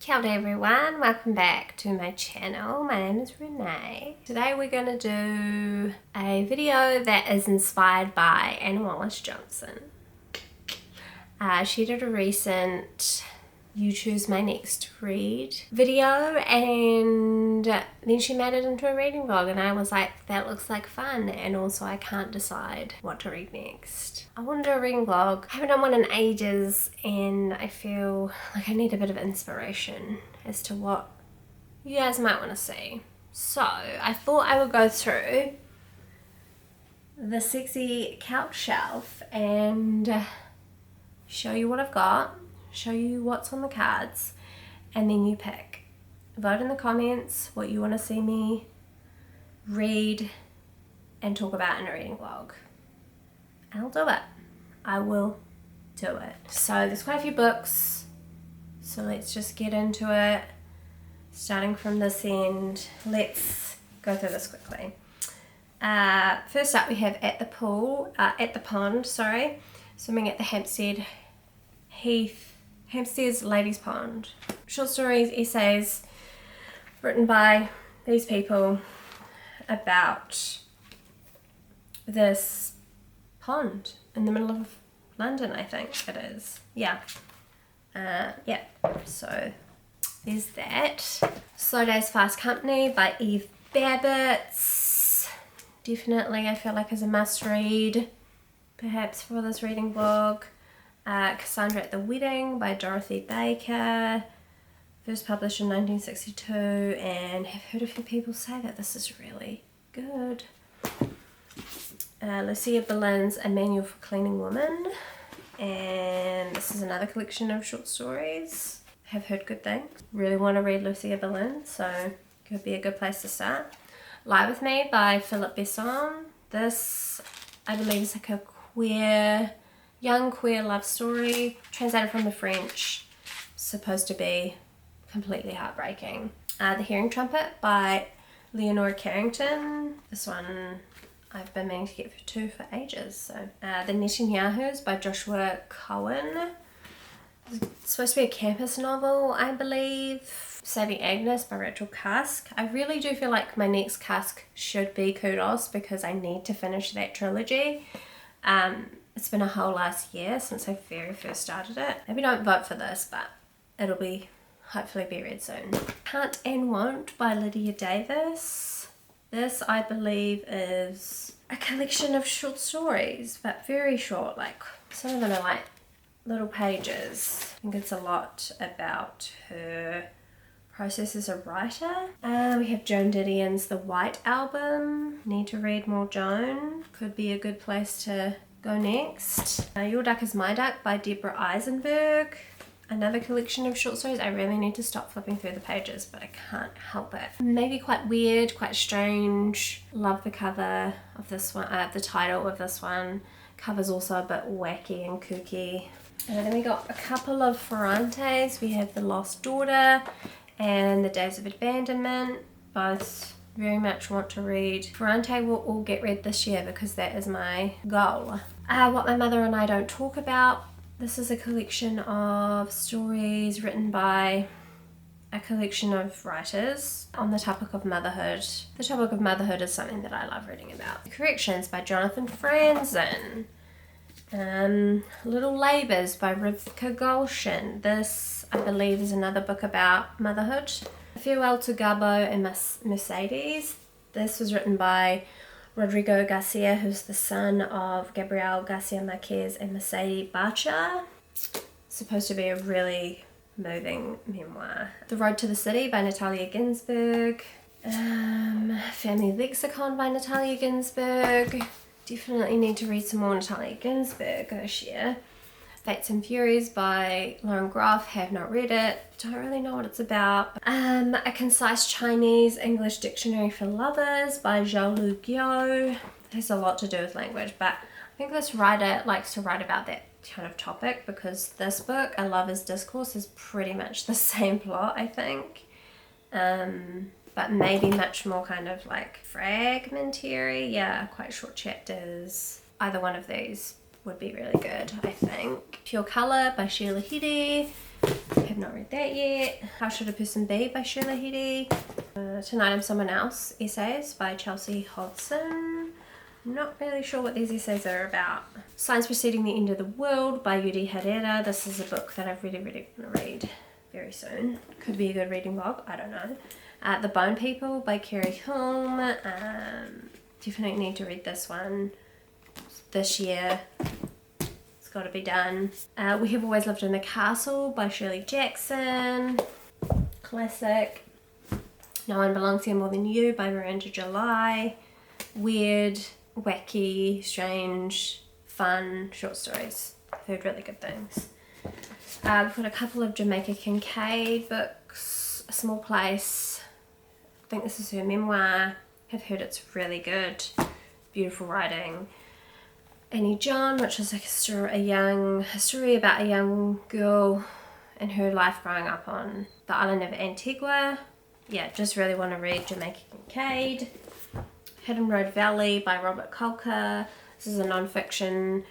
Kia ora everyone, welcome back to my channel. My name is Renee. Today we're going to do a video that is inspired by Anna Wallace-Johnson. She did a recent You Choose My Next Read video and then she made it into a reading vlog and I was like, that looks like fun, and also I can't decide what to read next. I want to do a reading vlog. I haven't done one in ages and I feel like I need a bit of inspiration as to what you guys might want to see. So I thought I would go through the sexy couch shelf and show you what I've got, show you what's on the cards, and then you pick. Vote in the comments what you want to see me read and talk about in a reading vlog. I'll do it. I will do it. So there's quite a few books, so let's just get into it. Starting from this end, let's go through this quickly. First up we have At the Pond, swimming at the Hampstead's Ladies Pond. Short stories, essays written by these people about this pond in the middle of London, I think it is. Yeah. So there's that. Slow Days Fast Company by Eve Babbitts. Definitely I feel like is a must read perhaps for this reading vlog. Cassandra at the Wedding by Dorothy Baker, first published in 1962, and have heard a few people say that this is really good. Lucia Berlin's A Manual for Cleaning Women, and this is another collection of short stories. Have heard good things. Really want to read Lucia Berlin, so could be a good place to start. Lie With Me by Philip Besson. This, I believe, is like a young queer love story, translated from the French, supposed to be completely heartbreaking. The Hearing Trumpet by Leonora Carrington. This one I've been meaning to get for ages. So, The Netanyahus by Joshua Cohen. It's supposed to be a campus novel, I believe. Saving Agnes by Rachel Cusk. I really do feel like my next Cusk should be Kudos because I need to finish that trilogy. It's been a whole last year since I very first started it. Maybe don't vote for this, but it'll be hopefully be read soon. Can't and Won't by Lydia Davis. This, I believe, is a collection of short stories, but very short. Like, some of them are like little pages. I think it's a lot about her process as a writer. We have Joan Didion's The White Album. Need to read more Joan. Could be a good place to go next. Your Duck Is My Duck by Deborah Eisenberg. Another collection of short stories. I really need to stop flipping through the pages, but I can't help it. Maybe quite weird, quite strange. Love the cover of this one, the title of this one. Cover's also a bit wacky and kooky. And then we got a couple of Ferrantes. We have The Lost Daughter and The Days of Abandonment. Both very much want to read. Ferrante will all get read this year because that is my goal. What My Mother and I Don't Talk About. This is a collection of stories written by a collection of writers on the topic of motherhood. The topic of motherhood is something that I love reading about. Corrections by Jonathan Franzen. Little Labours by Rivka Gulshan. This, I believe, is another book about motherhood. Farewell to Gabo and Mercedes. This was written by Rodrigo Garcia, who's the son of Gabriel Garcia Marquez and Mercedes Bacha. Supposed to be a really moving memoir. The Road to the City by Natalia Ginsburg. Family Lexicon by Natalia Ginsburg. Definitely need to read some more Natalia Ginsburg this year. Fates and Furies by Lauren Groff. Have not read it. Don't really know what it's about. A Concise Chinese English Dictionary for Lovers by Zhao Lu Guo. Has a lot to do with language, but I think this writer likes to write about that kind of topic because this book, A Lover's Discourse, is pretty much the same plot, I think. But maybe much more kind of like fragmentary. Yeah, quite short chapters. Either one of these would be really good, I think. Pure Colour by Sheila Hedy. Have have not read that yet. How Should a Person Be by Sheila Hedy. Tonight I'm Someone Else essays by Chelsea Hodson. Not really sure what these essays are about. Science Preceding the End of the World by Yuri Herrera. This is a book that I really want to read very soon. Could be a good reading vlog, I don't know. The Bone People by Kerry Hulme. Definitely need to read this one this year. It's got to be done. We Have Always Lived in the Castle by Shirley Jackson. Classic. No One Belongs Here More Than You by Miranda July. Weird, wacky, strange, fun short stories. I've heard really good things. We've got a couple of Jamaica Kincaid books. A Small Place. I think this is her memoir. I've heard it's really good. Beautiful writing. Annie John, which is a story about a young girl and her life growing up on the island of Antigua. Yeah, just really want to read Jamaica Kincaid. Hidden Road Valley by Robert Kolker. This is a non-fiction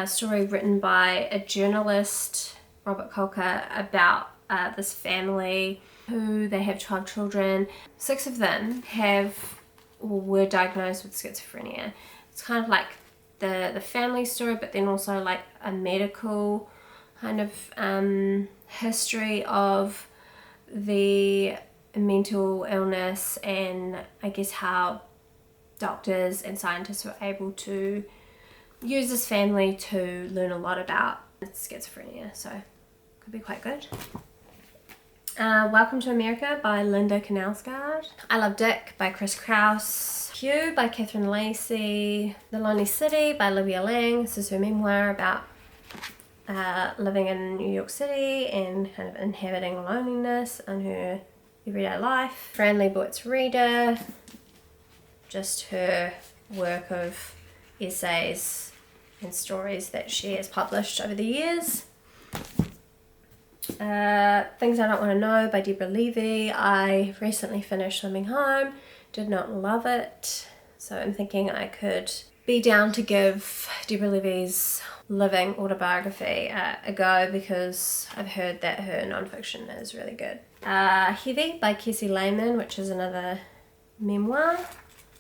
story written by a journalist, Robert Kolker, about this family who they have 12 children. 6 of them were diagnosed with schizophrenia. It's kind of like the family story, but then also like a medical kind of history of the mental illness, and I guess how doctors and scientists were able to use this family to learn a lot about schizophrenia, so could be quite good. Welcome to America by Linda Knausgaard. I Love Dick by Chris Kraus. Hugh by Catherine Lacey. The Lonely City by Olivia Lang. This is her memoir about living in New York City and kind of inhabiting loneliness in her everyday life. Fran Leibowitz's Reader. Just her work of essays and stories that she has published over the years. Things I Don't Want to Know by Deborah Levy. I recently finished Swimming Home. Did not love it. So I'm thinking I could be down to give Deborah Levy's living autobiography a go, because I've heard that her non-fiction is really good. Heavy by Kessie Lehman, which is another memoir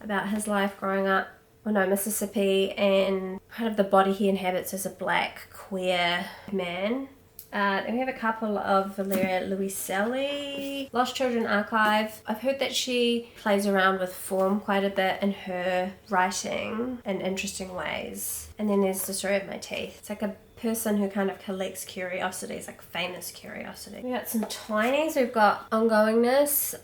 about his life growing up Mississippi, and kind of the body he inhabits as a black queer man. Then we have a couple of Valeria Luiselli. Lost Children Archive. I've heard that she plays around with form quite a bit in her writing in interesting ways. And then there's The Story of My Teeth. It's like a person who kind of collects curiosities, like famous curiosities. We got some Twineys. We've got Ongoingness,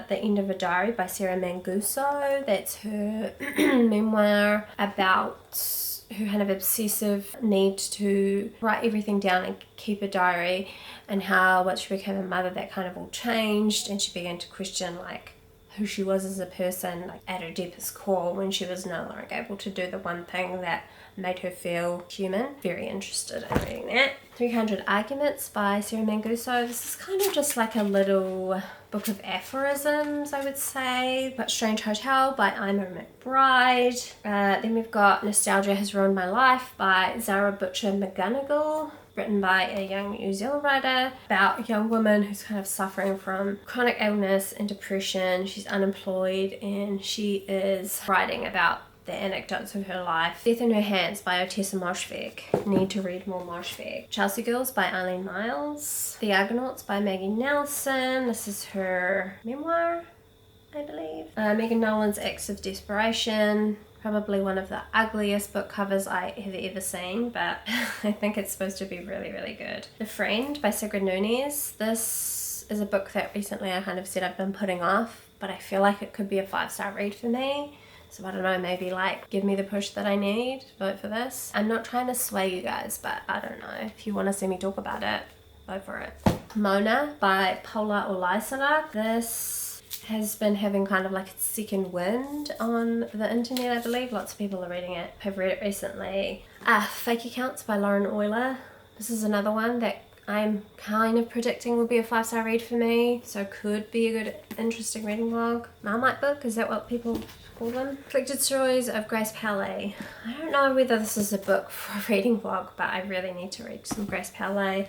The End of a Diary by Sarah Manguso. That's her memoir about her kind of obsessive need to write everything down and keep a diary, and how once she became a mother that kind of all changed, and she began to question like who she was as a person, like at her deepest core, when she was no longer able to do the one thing that made her feel human. Very interested in reading that. 300 Arguments by Sarah Manguso. This is kind of just like a little book of aphorisms, I would say. But Strange Hotel by Ima McBride. Then we've got Nostalgia Has Ruined My Life by Zara Butcher McGonigal, written by a young New Zealand writer, about a young woman who's kind of suffering from chronic illness and depression. She's unemployed and she is writing about the anecdotes of her life. Death in Her Hands by Otessa Moshfegh. Need to read more Moshfegh. Chelsea Girls by Eileen Miles. The Argonauts by Maggie Nelson. This is her memoir, I believe. Megan Nolan's Acts of Desperation. Probably one of the ugliest book covers I have ever seen, but I think it's supposed to be really, really good. The Friend by Sigrid Nunez. This is a book that recently I kind of said I've been putting off, but I feel like it could be a 5-star read for me. So I don't know, maybe like give me the push that I need, vote for this. I'm not trying to sway you guys, but I don't know. If you want to see me talk about it, vote for it. Mona by Paula Olaisala. This has been having kind of like a second wind on the internet, I believe. Lots of people are reading it. I've read it recently. Fake Accounts by Lauren Euler. This is another one that I'm kind of predicting will be a 5-star read for me, so could be a good, interesting reading vlog. Marmite book, is that what people call them? Collected Stories of Grace Palais. I don't know whether this is a book for a reading vlog, but I really need to read some Grace Palais.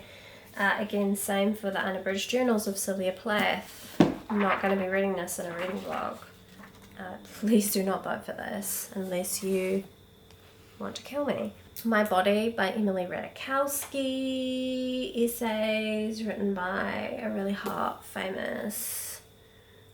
Again, same for the Unabridged Journals of Sylvia Plath. I'm not going to be reading this in a reading vlog. Please do not vote for this unless you want to kill me. My Body by Emily Ratajkowski. Essays written by a really hot, famous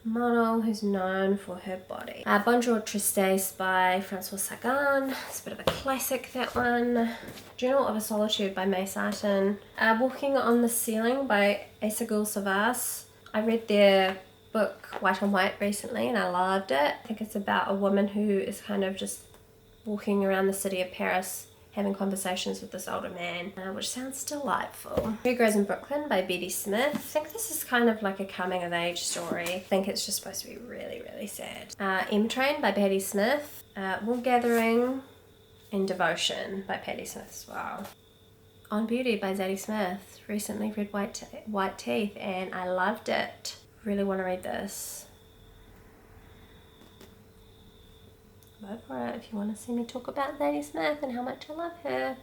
model who's known for her body. Bonjour Tristesse by Francois Sagan. It's a bit of a classic, that one. Journal of a Solitude by May Sarton. Walking on the Ceiling by Aysegul Savas. I read their book White on White recently and I loved it. I think it's about a woman who is kind of just walking around the city of Paris having conversations with this older man, which sounds delightful. Two Girls in Brooklyn by Betty Smith. I think this is kind of like a coming of age story. I think it's just supposed to be really, really sad. M Train by Betty Smith. Wool Gathering and Devotion by Patti Smith as well. On Beauty by Zadie Smith. Recently read White Teeth and I loved it. Really want to read this. Vote for it if you want to see me talk about Zadie Smith and how much I love her.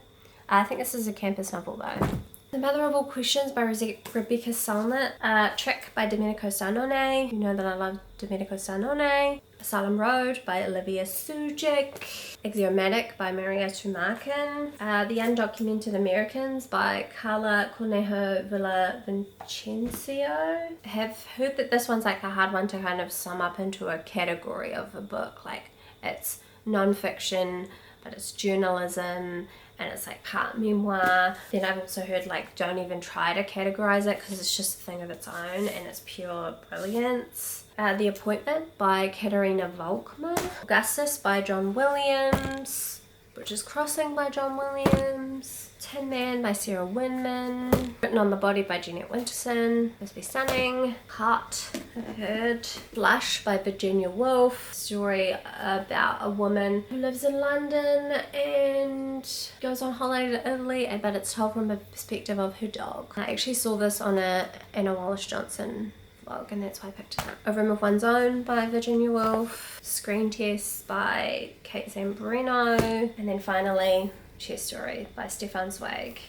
I think this is a campus novel though. The Mother of All Questions by Rebecca Solnit. Trick by Domenico Sarnone. You know that I love Domenico Sarnone. Asylum Road by Olivia Sujic. Axiomatic by Maria Tumarkin. The Undocumented Americans by Carla Cornejo Villavicencio. I have heard that this one's like a hard one to kind of sum up into a category of a book. Like it's non-fiction, but it's journalism, and it's like part memoir. Then I've also heard like don't even try to categorize it because it's just a thing of its own and it's pure brilliance. The Appointment by Katerina Volkman. Augustus by John Williams. Bridges Crossing by John Williams. Tin Man by Sarah Winman. Written on the Body by Jeanette Winterson. Must Be Stunning. Heart, I've heard. Blush by Virginia Woolf. Story about a woman who lives in London and goes on holiday to Italy, but it's told from the perspective of her dog. I actually saw this on a Anna Wallace-Johnson vlog and that's why I picked it up. A Room of One's Own by Virginia Woolf. Screen Test by Kate Zambrino. And then finally, Chess Story by Stefan Zweig.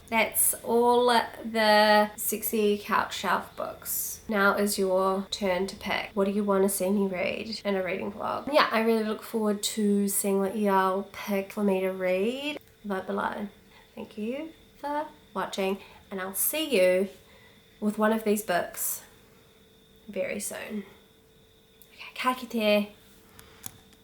That's all the sexy couch shelf books. Now is your turn to pick. What do you want to see me read in a reading vlog? Yeah, I really look forward to seeing what y'all pick for me to read. Vote below. Thank you for watching and I'll see you with one of these books very soon. Okay, ka kite.